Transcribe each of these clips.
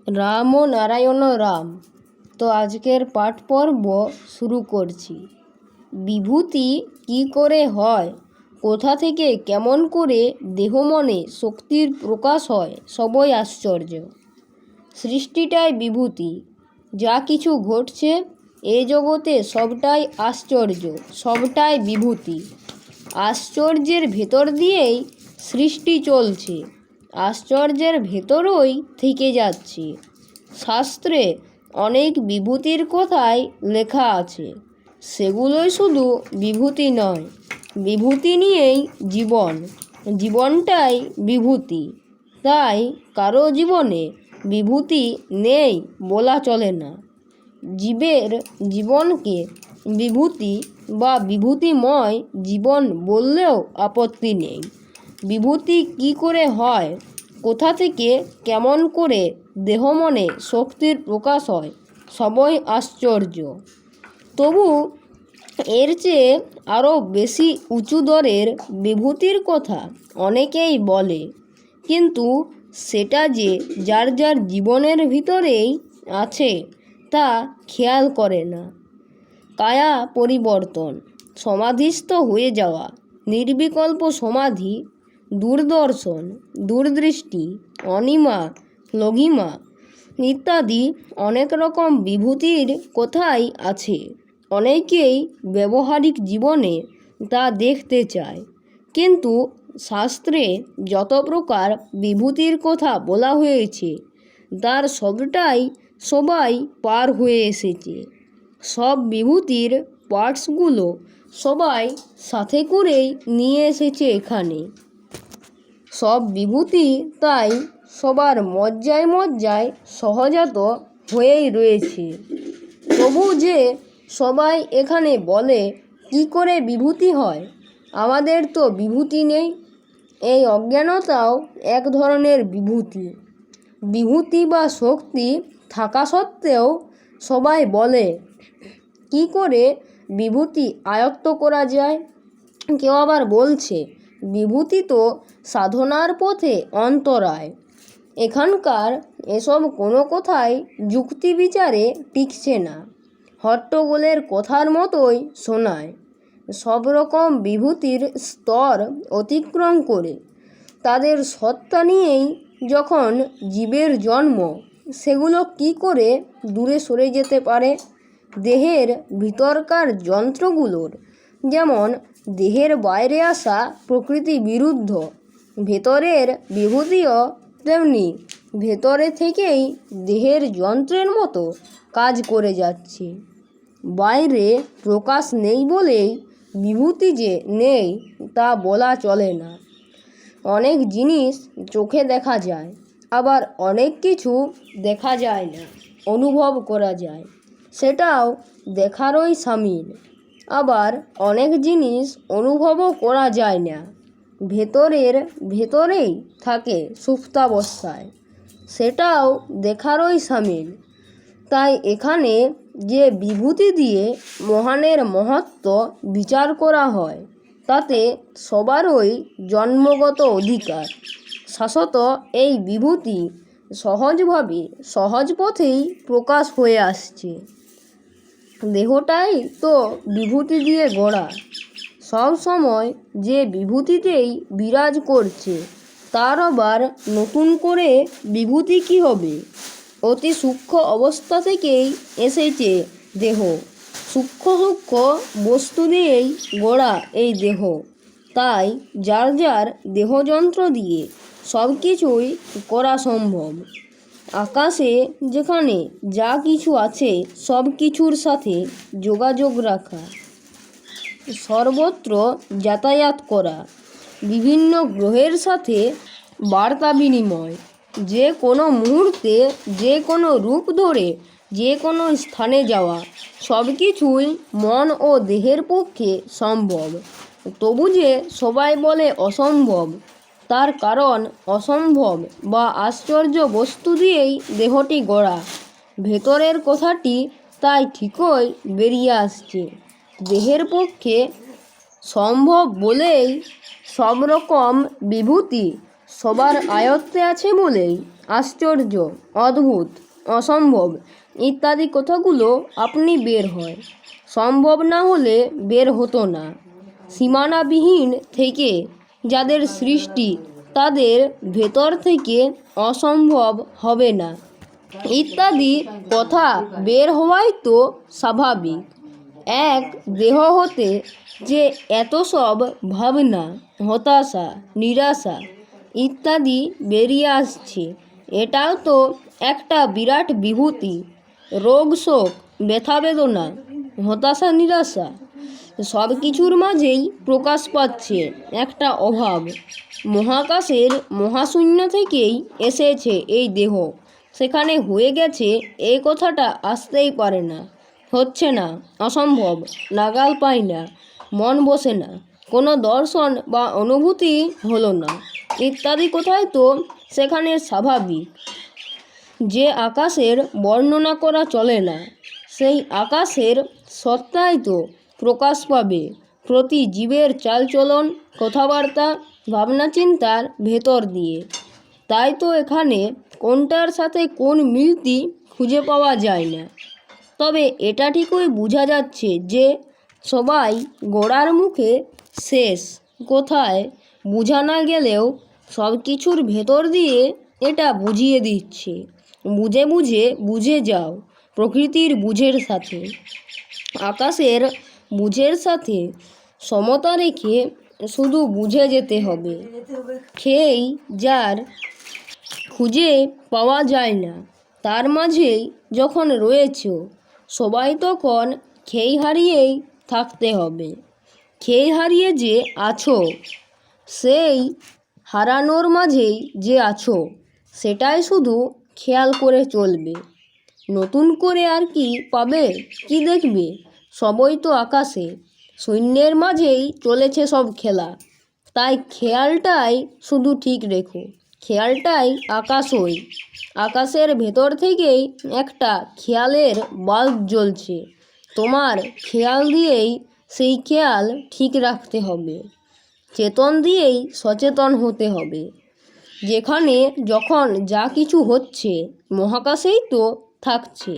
রাম ও নারায়ণ রাম। তো আজকের পাঠ পর্ব শুরু করছি। বিভূতি কি করে হয়, কোথা থেকে কেমন করে দেহ মনে শক্তির প্রকাশ হয়, সবই আশ্চর্য। সৃষ্টিটাই বিভূতি, যা কিছু ঘটছে এ জগতে সবটাই আশ্চর্য, সবটাই বিভূতি। আশ্চর্যের ভেতর দিয়েই সৃষ্টি চলছে, আশ্চর্যের ভেতরই থেকে যাচ্ছে। শাস্ত্রে অনেক বিভূতির কথাই লেখা আছে, সেগুলোই শুধু বিভূতি নয়, বিভূতি নিয়েই জীবন, জীবনটাই বিভূতি। তাই কারো জীবনে বিভূতি নেই বলা চলে না। জীবের জীবনকে বিভূতি বা বিভূতিময় জীবন বললেও আপত্তি নেই। বিভূতি কি করে হয়, কোথা থেকে কেমন করে দেহ মনে শক্তির প্রকাশ হয়, সবই আশ্চর্য। তবু এর চেয়ে আরও বেশি উঁচু দরের বিভূতির কথা অনেকেই বলে, কিন্তু সেটা যে যার যার জীবনের ভিতরেই আছে তা খেয়াল করে না। কায়া পরিবর্তন, সমাধিস্থ হয়ে যাওয়া, নির্বিকল্প সমাধি, দূরদর্শন, দূরদৃষ্টি, অনিমা, লঘিমা ইত্যাদি অনেক রকম বিভূতির কথাই আছে। অনেকেই ব্যবহারিক জীবনে তা দেখতে চায়, কিন্তু শাস্ত্রে যত প্রকার বিভূতির কথা বলা হয়েছে তার সবটাই সবাই পার হয়ে এসেছে। সব বিভূতির পার্টসগুলো সবাই সাথে করেই নিয়ে এসেছে এখানে। সব বিভূতি তাই সবার মজ্জায় মজ্জায় সহজাত হয়েই রয়েছে। তবু যে সবাই এখানে বলে কি করে বিভূতি হয়, আমাদের তো বিভূতি নেই, এই অজ্ঞানতাও এক ধরনের বিভূতি। বিভূতি বা শক্তি থাকা সত্ত্বেও সবাই বলে কি করে বিভূতি আয়ত্ত করা যায়। কেউ আবার বলছে বিভূতি তো সাধনার পথে অন্তরায়। এখানকার এসব কোনো কথাই যুক্তি বিচারে টিকছে না, হট্টগোলের কথার মতোই শোনায়। সব রকম বিভূতির স্তর অতিক্রম করে তাদের সত্তা নিয়েই যখন জীবের জন্ম, সেগুলো কি করে দূরে সরে যেতে পারে। দেহের ভিতরকার যন্ত্রগুলোর যেমন দেহের বাইরে আসা প্রকৃতি বিরুদ্ধ, ভেতরের বিভূতিও তেমনি ভেতরে থেকেই দেহের যন্ত্রের মতো কাজ করে যাচ্ছে। বাইরে প্রকাশ নেই বলেই বিভূতি যে নেই তা বলা চলে না। অনেক জিনিস চোখে দেখা যায়, আবার অনেক কিছু দেখা যায় না, অনুভব করা যায়, সেটাও দেখারই সামিল। আবার অনেক জিনিস অনুভবও করা যায় না, ভেতরের ভেতরেই থাকে সুপ্তাবস্থায়, সেটাও দেখারই সামিল। তাই এখানে যে বিভূতি দিয়ে মহানের মহত্ব বিচার করা হয়, তাতে সবারই জন্মগত অধিকার। শাশ্বত এই বিভূতি সহজভাবে সহজ পথেই প্রকাশ হয়ে আসছে। দেহটাই তো বিভূতি দিয়ে গড়া, সব সময় যে বিভূতিতেই বিরাজ করছে, তার আবার নতুন করে বিভূতি কী হবে। অতি সূক্ষ্ম অবস্থা থেকেই এসেছে দেহ, সূক্ষ্ম সূক্ষ্ম বস্তু দিয়েই গড়া এই দেহ। তাই যার যার দেহযন্ত্র দিয়ে সব কিছুই করা সম্ভব। আকাশে যেখানে যা কিছু আছে সব কিছুর সাথে যোগাযোগ রাখা, সর্বত্র যাতায়াত করা, বিভিন্ন গ্রহের সাথে বার্তা বিনিময়, যে কোনো মুহূর্তে যে কোনো রূপ ধরে যে কোনো স্থানে যাওয়া, সব কিছুই মন ও দেহের পক্ষে সম্ভব। তবু যে সবাই বলে অসম্ভব, তার কারণ অসম্ভব বা আশ্চর্য বস্তু দিয়েই দেহটি গড়া। ভেতরের কথাটি তাই ঠিকই বেরিয়ে আসছে। দেহের পক্ষে সম্ভব বলেই সব রকম বিভূতি সবার আয়ত্তে আছে বলেই আশ্চর্য, অদ্ভুত, অসম্ভব ইত্যাদি কথাগুলো আপনি বের হয়। সম্ভব না হলে বের হতো না। সীমানাবিহীন থেকে যাদের সৃষ্টি তাদের ভেতর থেকে অসম্ভব হবে না ইত্যাদি কথা বের হওয়াই তো স্বাভাবিক। এক দেহ হতে যে এত সব ভাবনা, হতাশা, নিরাশা ইত্যাদি বেরিয়ে আসছে, এটাও তো একটা বিরাট বিভূতি। রোগ, শোক, ব্যথা, বেদনা, হতাশা, নিরাশা সব কিছুর মাঝেই প্রকাশ পাচ্ছে একটা অভাব। মহাকাশের মহাশূন্য থেকেই এসেছে এই দেহ, সেখানে হয়ে গেছে এই কথাটা আসতেই পারে না, হচ্ছে না, অসম্ভব, নাগাল পাই না, মন বসে না, কোনো দর্শন বা অনুভূতি হলো না ইত্যাদি কথাই তো সেখানে স্বাভাবিক। যে আকাশের বর্ণনা করা চলে না, সেই আকাশের সত্তাই তো প্রকাশ পাবে প্রতি জীবের চালচলন, কথাবার্তা, ভাবনা চিন্তার ভেতর দিয়ে। তাই তো এখানে কোনটার সাথে কোন মিলতি খুঁজে পাওয়া যায় না। তবে এটা ঠিকই বোঝা যাচ্ছে যে সবাই গোড়ার মুখে শেষ, কোথায় বোঝা না গেলেও সব কিছুর ভেতর দিয়ে এটা বুঝিয়ে দিচ্ছে। বুঝে বুঝে বুঝে যাও প্রকৃতির বুঝের সাথে, আকাশের বুঝের সাথে সমতা রেখে শুধু বুঝে যেতে হবে। খেয়েই যার খুঁজে পাওয়া যায় না, তার মাঝেই যখন রয়েছ সবাই, তখন খেই হারিয়েই থাকতে হবে। খেই হারিয়ে যে আছো, সেই হারানোর মাঝেই যে আছো, সেটাই শুধু খেয়াল করে চলবে। নতুন করে আর কি পাবে, কি দেখবে? সবই তো আকাশে, শূন্যের মাঝেই চলেছে সব খেলা। তাই খেয়ালটাই শুধু ঠিক রেখো, খেয়ালটাই আকাশই। আকাশের ভেতর থেকেই একটা খেয়ালের বাল্ব জ্বলছে, তোমার খেয়াল দিয়েই সেই খেয়াল ঠিক রাখতে হবে। চেতন দিয়েই সচেতন হতে হবে। যেখানে যখন যা কিছু হচ্ছে মহাকাশেই তো থাকছে।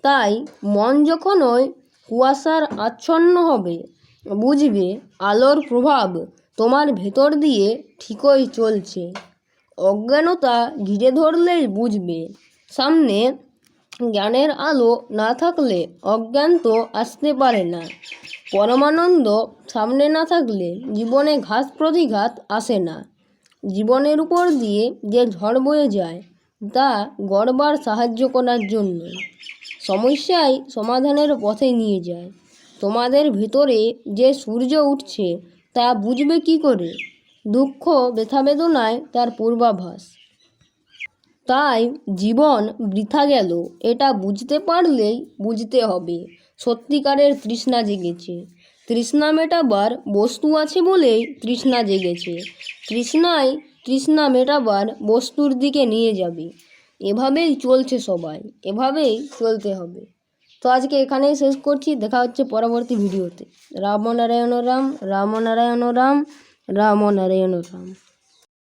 তাই মন যখনই কুয়াশার আচ্ছন্ন হবে, বুঝবে আলোর প্রভাব তোমার ভেতর দিয়ে ঠিকই চলছে। অজ্ঞানতা ঘিরে ধরলেই বুঝবে সামনে জ্ঞানের আলো না থাকলে অজ্ঞান তো আসতে পারে না। পরমানন্দ সামনে না থাকলে জীবনে ঘাত প্রতিঘাত আসে না। জীবনের উপর দিয়ে যে ঝড় বয়ে যায় তা গড়বার সাহায্য করার জন্য, সমস্যায় সমাধানের পথে নিয়ে যায়। তোমাদের ভিতরে যে সূর্য উঠছে তা বুঝবে কি করে? দুঃখ, ব্যথা, বেদনায় তার পূর্বাভাস। তাই জীবন বৃথা গেল এটা বুঝতে পারলেই বুঝতে হবে সত্যিকারের তৃষ্ণা জেগেছে। তৃষ্ণা মেটাবার বস্তু আছে বলেই তৃষ্ণা জেগেছে। তৃষ্ণাই তৃষ্ণা মেটাবার বস্তুর দিকে নিয়ে যাবে। এভাবেই চলছে সবাই, এভাবেই চলতে হবে। তো আজকে এখানেই শেষ করছি, দেখা হচ্ছে পরবর্তী ভিডিওতে। রাম নারায়ণ রাম, রাম নারায়ণ রাম, রাম নারায়ণ রাম।